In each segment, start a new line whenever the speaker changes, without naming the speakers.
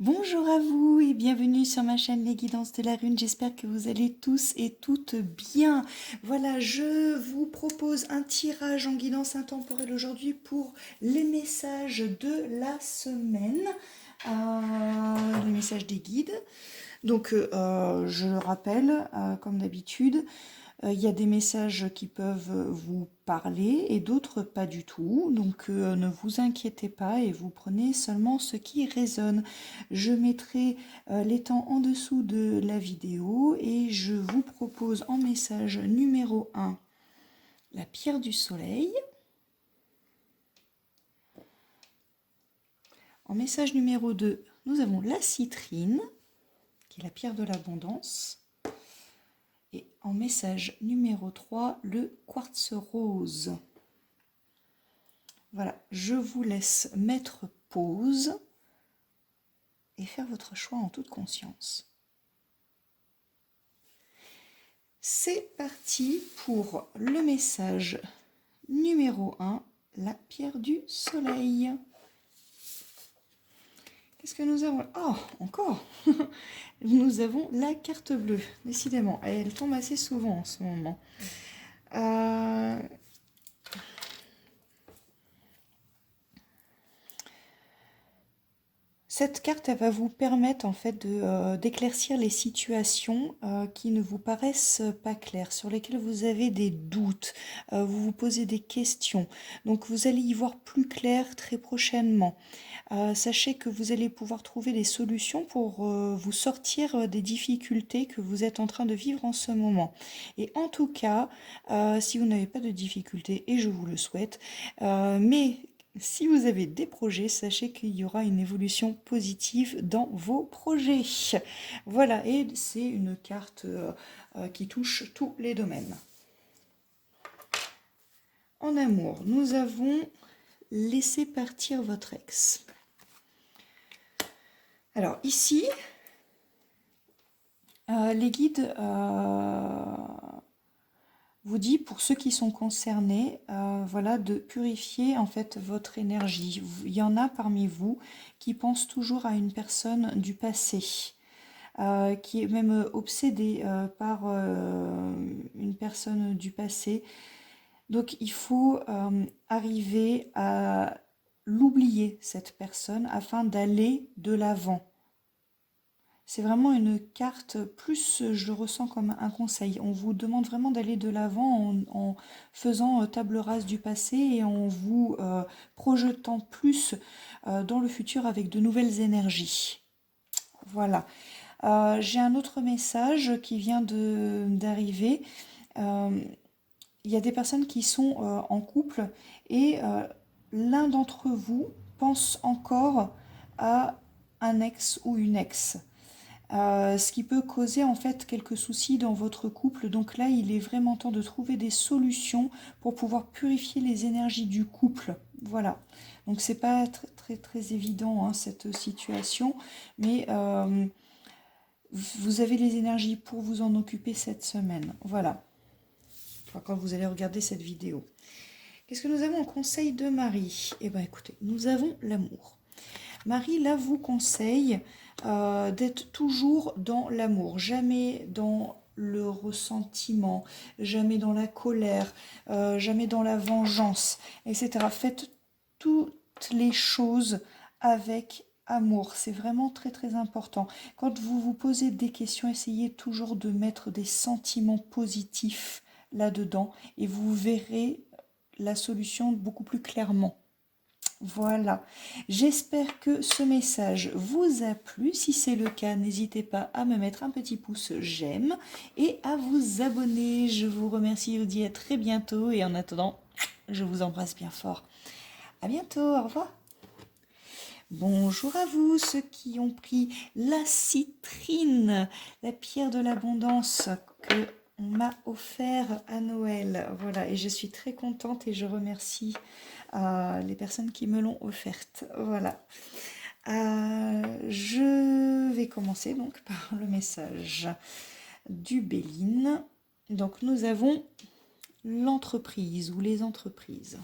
Bonjour à vous et bienvenue sur ma chaîne Les Guidances de la Rune. J'espère que vous allez tous et toutes bien. Voilà, je vous propose un tirage en guidance intemporelle aujourd'hui pour les messages de la semaine, les messages des guides. Donc, je le rappelle, comme d'habitude, il y a des messages qui peuvent vous parler et d'autres pas du tout. Donc ne vous inquiétez pas et vous prenez seulement ce qui résonne. Je mettrai les temps en dessous de la vidéo et je vous propose en message numéro 1 la pierre du soleil. En message numéro 2, nous avons la citrine, qui est la pierre de l'abondance. Et en message numéro 3, le quartz rose. Voilà, je vous laisse mettre pause et faire votre choix en toute conscience. C'est parti pour le message numéro 1, la pierre du soleil. Qu'est-ce que nous avons? Oh, encore Nous avons la carte bleue, décidément. Elle tombe assez souvent en ce moment. Cette carte, elle va vous permettre en fait d'éclaircir les situations qui ne vous paraissent pas claires, sur lesquelles vous avez des doutes, vous vous posez des questions. Donc vous allez y voir plus clair très prochainement. Sachez que vous allez pouvoir trouver des solutions pour vous sortir des difficultés que vous êtes en train de vivre en ce moment. Et en tout cas, si vous n'avez pas de difficultés, et je vous le souhaite, mais si vous avez des projets, sachez qu'il y aura une évolution positive dans vos projets. Voilà, et c'est une carte qui touche tous les domaines. En amour, nous avons laissé partir votre ex. Alors ici, les guides vous dit, pour ceux qui sont concernés, voilà, de purifier en fait votre énergie. Il y en a parmi vous qui pensent toujours à une personne du passé, qui est même obsédée par une personne du passé. Donc il faut arriver à l'oublier, cette personne, afin d'aller de l'avant. C'est vraiment une carte, plus je le ressens comme un conseil. On vous demande vraiment d'aller de l'avant en faisant table rase du passé et en vous projetant plus dans le futur avec de nouvelles énergies. Voilà. J'ai un autre message qui vient d'arriver. Il y a des personnes qui sont en couple et l'un d'entre vous pense encore à un ex ou une ex. Ce qui peut causer en fait quelques soucis dans votre couple. Donc là, il est vraiment temps de trouver des solutions pour pouvoir purifier les énergies du couple. Voilà. Donc c'est pas très évident hein, cette situation, mais vous avez les énergies pour vous en occuper cette semaine. Voilà. Enfin, quand vous allez regarder cette vidéo. Qu'est-ce que nous avons en conseil de Marie? Eh bien écoutez, nous avons l'amour. Marie, là, vous conseille d'être toujours dans l'amour, jamais dans le ressentiment, jamais dans la colère, jamais dans la vengeance, etc. Faites toutes les choses avec amour. C'est vraiment très important. Quand vous vous posez des questions, essayez toujours de mettre des sentiments positifs là-dedans et vous verrez la solution beaucoup plus clairement. Voilà, j'espère que ce message vous a plu. Si c'est le cas, n'hésitez pas à me mettre un petit pouce j'aime et à vous abonner. Je vous remercie, je vous dis à très bientôt et en attendant, je vous embrasse bien fort. À bientôt, au revoir. Bonjour à vous, ceux qui ont pris la citrine, la pierre de l'abondance que on m'a offert à Noël. Voilà, et je suis très contente et je remercie les personnes qui me l'ont offerte. Voilà. Je vais commencer donc par le message du Béline. Donc nous avons l'entreprise ou les entreprises.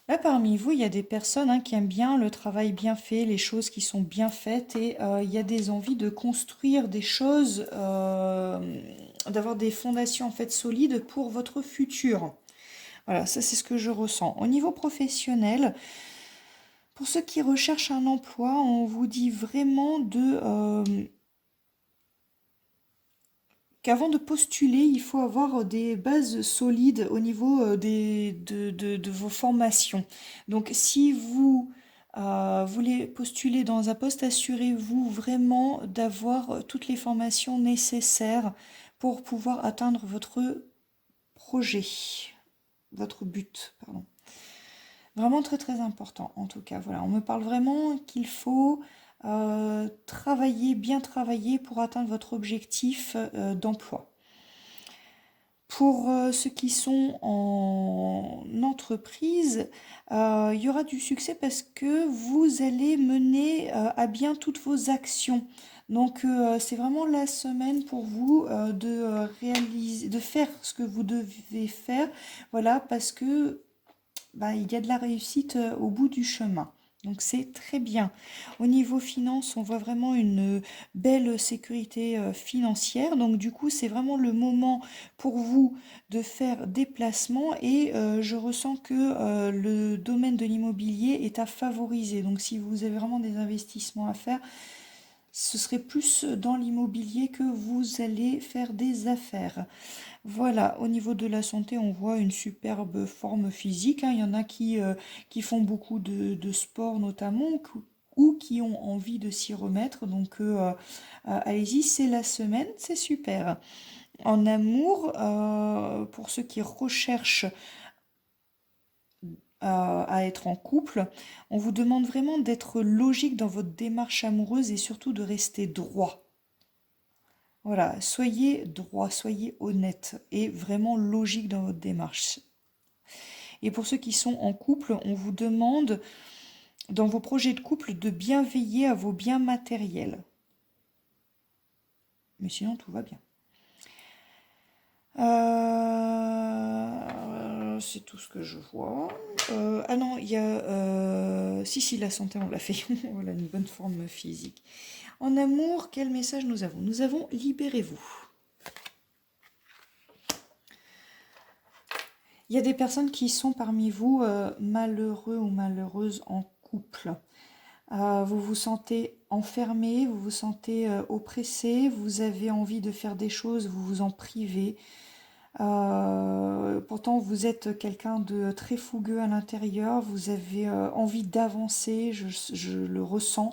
Là, parmi vous, il y a des personnes qui aiment bien le travail bien fait, les choses qui sont bien faites, et il y a des envies de construire des choses, d'avoir des fondations en fait solides pour votre futur. Voilà, ça c'est ce que je ressens. Au niveau professionnel, pour ceux qui recherchent un emploi, on vous dit vraiment qu'avant de postuler, il faut avoir des bases solides au niveau de vos formations. Donc, si vous voulez postuler dans un poste, assurez-vous vraiment d'avoir toutes les formations nécessaires pour pouvoir atteindre votre projet, votre but, pardon. Vraiment très très important en tout cas. Voilà, on me parle vraiment qu'il faut travailler, bien travailler pour atteindre votre objectif d'emploi. Pour ceux qui sont en entreprise, il y aura du succès parce que vous allez mener à bien toutes vos actions. Donc c'est vraiment la semaine pour vous de réaliser, de faire ce que vous devez faire. Voilà, parce que il y a de la réussite au bout du chemin. Donc c'est très bien. Au niveau finance, on voit vraiment une belle sécurité financière. Donc du coup, c'est vraiment le moment pour vous de faire des placements et je ressens que le domaine de l'immobilier est à favoriser. Donc si vous avez vraiment des investissements à faire, ce serait plus dans l'immobilier que vous allez faire des affaires. Voilà, au niveau de la santé, on voit une superbe forme physique. Il y en a qui font beaucoup de sport notamment ou qui ont envie de s'y remettre. Donc allez-y, c'est la semaine, c'est super. En amour, pour ceux qui recherchent à être en couple, on vous demande vraiment d'être logique dans votre démarche amoureuse et surtout de rester droit. Voilà, soyez droit, soyez honnête et vraiment logique dans votre démarche. Et pour ceux qui sont en couple, on vous demande dans vos projets de couple de bien veiller à vos biens matériels. Mais sinon, tout va bien. C'est tout ce que je vois. Ah non, il y a... si, la santé, on l'a fait. Voilà, une bonne forme physique. En amour, quel message nous avons? Nous avons libérez-vous. Il y a des personnes qui sont parmi vous malheureux ou malheureuses en couple. Vous vous sentez enfermé, vous vous sentez oppressé, vous avez envie de faire des choses, vous vous en privez. Pourtant, vous êtes quelqu'un de très fougueux à l'intérieur, vous avez envie d'avancer, je le ressens.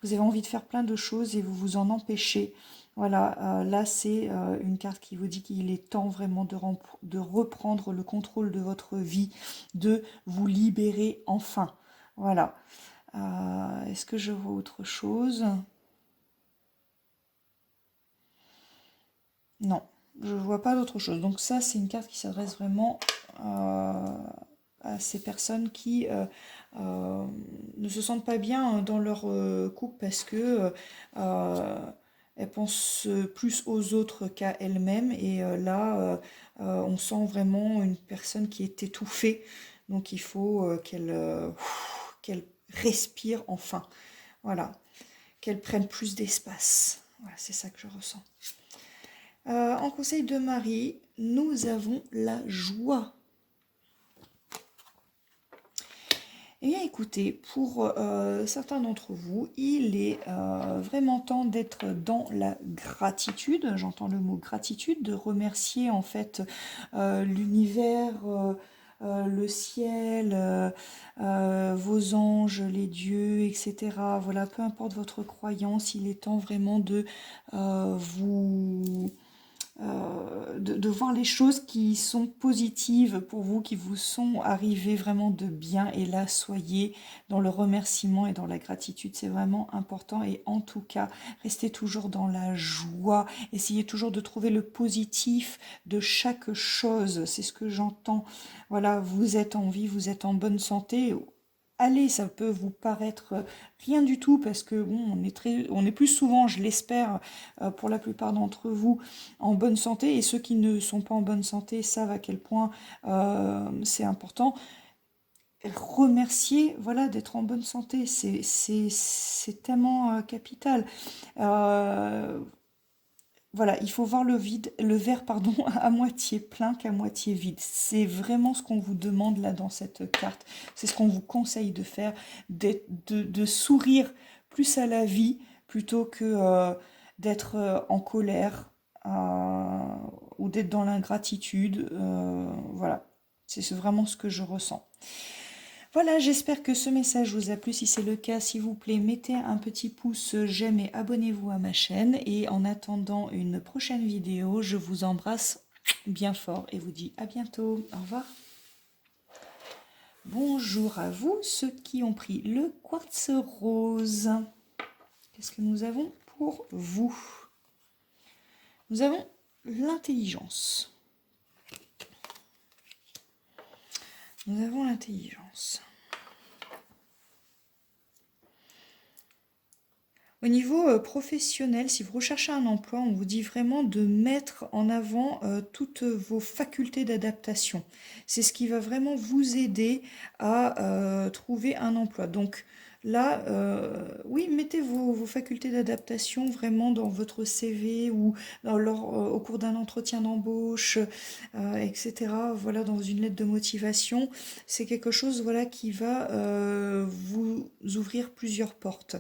Vous avez envie de faire plein de choses et vous vous en empêchez. Voilà, là c'est une carte qui vous dit qu'il est temps vraiment de reprendre le contrôle de votre vie, de vous libérer enfin. Voilà. Est-ce que je vois autre chose? Non, je ne vois pas d'autre chose. Donc ça, c'est une carte qui s'adresse vraiment à ces personnes qui ne se sentent pas bien dans leur couple parce que elles pensent plus aux autres qu'à elles-mêmes. Et là, on sent vraiment une personne qui est étouffée. Donc il faut qu'elle respire enfin. Voilà, qu'elle prenne plus d'espace. Voilà, c'est ça que je ressens. En conseil de Marie, nous avons la joie. Eh bien écoutez, pour certains d'entre vous, il est vraiment temps d'être dans la gratitude. J'entends le mot gratitude, de remercier en fait l'univers, le ciel, vos anges, les dieux, etc. Voilà, peu importe votre croyance, il est temps vraiment de vous de voir les choses qui sont positives pour vous, qui vous sont arrivées vraiment de bien. Et là, soyez dans le remerciement et dans la gratitude. C'est vraiment important. Et en tout cas, restez toujours dans la joie. Essayez toujours de trouver le positif de chaque chose. C'est ce que j'entends. Voilà, vous êtes en vie, vous êtes en bonne santé. Allez, ça peut vous paraître rien du tout parce que bon, on est plus souvent, je l'espère, pour la plupart d'entre vous, en bonne santé, et ceux qui ne sont pas en bonne santé savent à quel point c'est important. remercier, voilà, d'être en bonne santé. C'est tellement capital. Euh, voilà, il faut voir le verre, pardon, à moitié plein qu'à moitié vide. C'est vraiment ce qu'on vous demande là dans cette carte. C'est ce qu'on vous conseille de faire, de sourire plus à la vie plutôt que d'être en colère ou d'être dans l'ingratitude. Voilà, c'est vraiment ce que je ressens. Voilà, j'espère que ce message vous a plu. Si c'est le cas, s'il vous plaît, mettez un petit pouce j'aime et abonnez-vous à ma chaîne. Et en attendant une prochaine vidéo, je vous embrasse bien fort et vous dis à bientôt. Au revoir. Bonjour à vous, ceux qui ont pris le quartz rose. Qu'est-ce que nous avons pour vous? Nous avons l'intelligence. Nous avons l'intelligence. Au niveau professionnel, si vous recherchez un emploi, on vous dit vraiment de mettre en avant toutes vos facultés d'adaptation. C'est ce qui va vraiment vous aider à trouver un emploi. Donc là, oui, mettez vos facultés d'adaptation vraiment dans votre CV ou au cours d'un entretien d'embauche, etc. Voilà, dans une lettre de motivation. C'est quelque chose, voilà, qui va vous ouvrir plusieurs portes.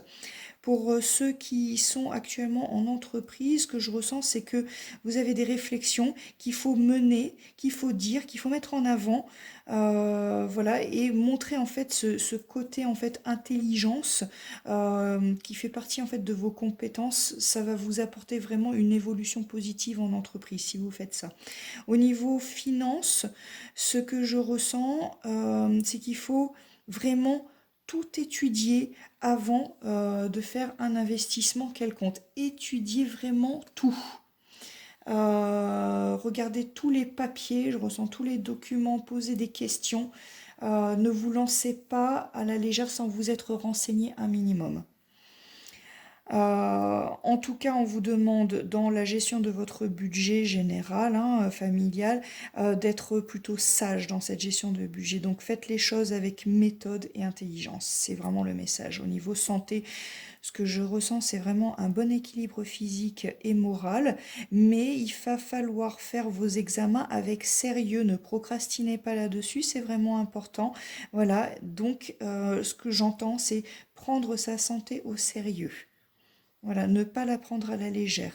Pour ceux qui sont actuellement en entreprise, ce que je ressens, c'est que vous avez des réflexions qu'il faut mener, qu'il faut dire, qu'il faut mettre en avant, voilà, et montrer en fait ce côté en fait intelligence qui fait partie en fait de vos compétences. Ça va vous apporter vraiment une évolution positive en entreprise si vous faites ça. Au niveau finance, ce que je ressens, c'est qu'il faut vraiment tout étudier avant de faire un investissement quelconque. Étudier vraiment tout. Regardez tous les papiers, je ressens tous les documents, posez des questions. Ne vous lancez pas à la légère sans vous être renseigné un minimum. En tout cas, on vous demande dans la gestion de votre budget général, hein, familial, d'être plutôt sage dans cette gestion de budget. Donc faites les choses avec méthode et intelligence. C'est vraiment le message. Au niveau santé, ce que je ressens, c'est vraiment un bon équilibre physique et moral, mais il va falloir faire vos examens avec sérieux. Ne procrastinez pas là-dessus, c'est vraiment important. Voilà, donc ce que j'entends, c'est prendre sa santé au sérieux. Voilà, ne pas la prendre à la légère.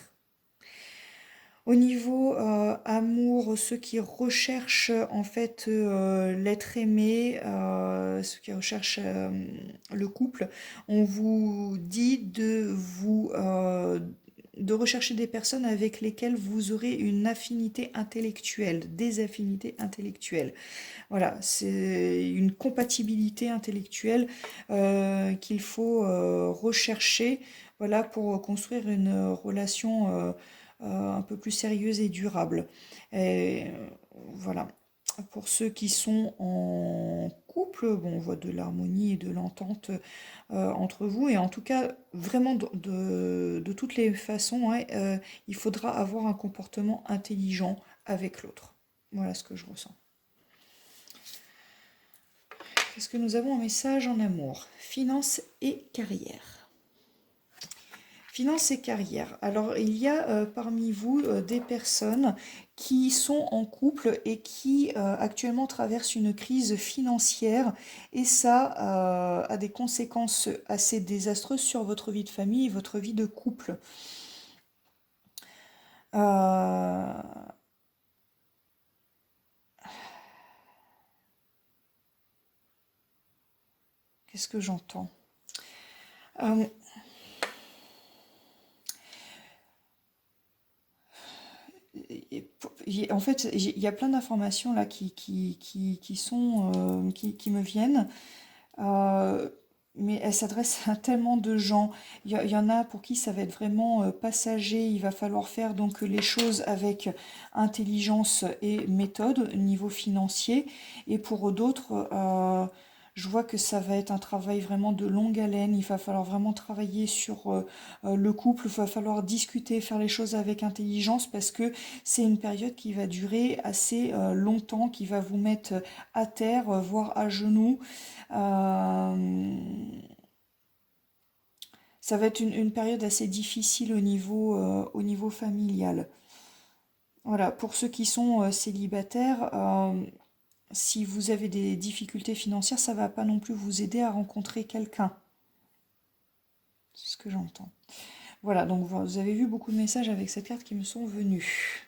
Au niveau amour, ceux qui recherchent en fait l'être aimé, ceux qui recherchent le couple, on vous dit de rechercher des personnes avec lesquelles vous aurez une affinité intellectuelle, des affinités intellectuelles. Voilà, c'est une compatibilité intellectuelle qu'il faut rechercher, voilà, pour construire une relation un peu plus sérieuse et durable. Et voilà. Pour ceux qui sont en couple, bon, on voit de l'harmonie et de l'entente entre vous. Et en tout cas, vraiment de toutes les façons, hein, il faudra avoir un comportement intelligent avec l'autre. Voilà ce que je ressens. Qu'est-ce que nous avons en message en amour? Finance et carrière. Finance et carrière. Alors, il y a parmi vous des personnes qui sont en couple et qui actuellement traversent une crise financière et ça a des conséquences assez désastreuses sur votre vie de famille et votre vie de couple. Qu'est-ce que j'entends? En fait, il y a plein d'informations là qui me viennent, euh, mais elles s'adressent à tellement de gens. Il y en a pour qui ça va être vraiment passager. Il va falloir faire donc les choses avec intelligence et méthode au niveau financier. Et pour d'autres, Je vois que ça va être un travail vraiment de longue haleine. Il va falloir vraiment travailler sur le couple. Il va falloir discuter, faire les choses avec intelligence parce que c'est une période qui va durer assez longtemps, qui va vous mettre à terre, voire à genoux. Euh, Ça va être une période assez difficile au niveau familial. Voilà, pour ceux qui sont célibataires, si vous avez des difficultés financières, ça va pas non plus vous aider à rencontrer quelqu'un. C'est ce que j'entends. Voilà, donc vous avez vu beaucoup de messages avec cette carte qui me sont venus.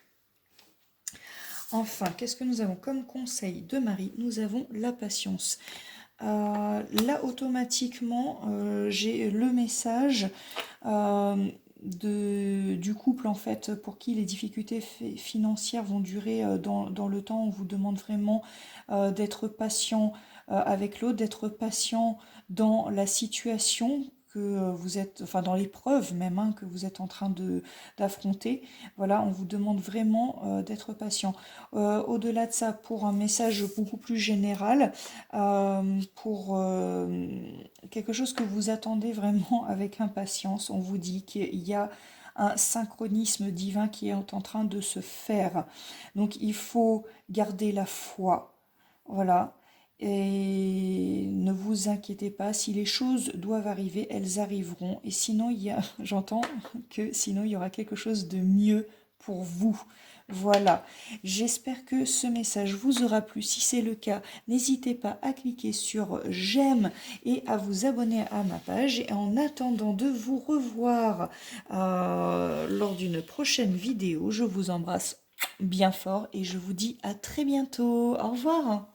Enfin, qu'est-ce que nous avons comme conseil de Marie? Nous avons la patience. Là, automatiquement, j'ai le message du couple, en fait, pour qui les difficultés financières vont durer dans le temps. On vous demande vraiment d'être patient avec l'autre, d'être patient dans la situation que vous êtes, enfin dans l'épreuve même que vous êtes en train d'affronter. Voilà, on vous demande vraiment d'être patient. Au-delà de ça, pour un message beaucoup plus général, pour quelque chose que vous attendez vraiment avec impatience. On vous dit qu'il y a un synchronisme divin qui est en train de se faire. Donc il faut garder la foi. Voilà. Et ne vous inquiétez pas, si les choses doivent arriver, elles arriveront. Et sinon, j'entends que sinon il y aura quelque chose de mieux pour vous. Voilà, j'espère que ce message vous aura plu. Si c'est le cas, n'hésitez pas à cliquer sur j'aime et à vous abonner à ma page. Et en attendant de vous revoir lors d'une prochaine vidéo, je vous embrasse bien fort et je vous dis à très bientôt. Au revoir.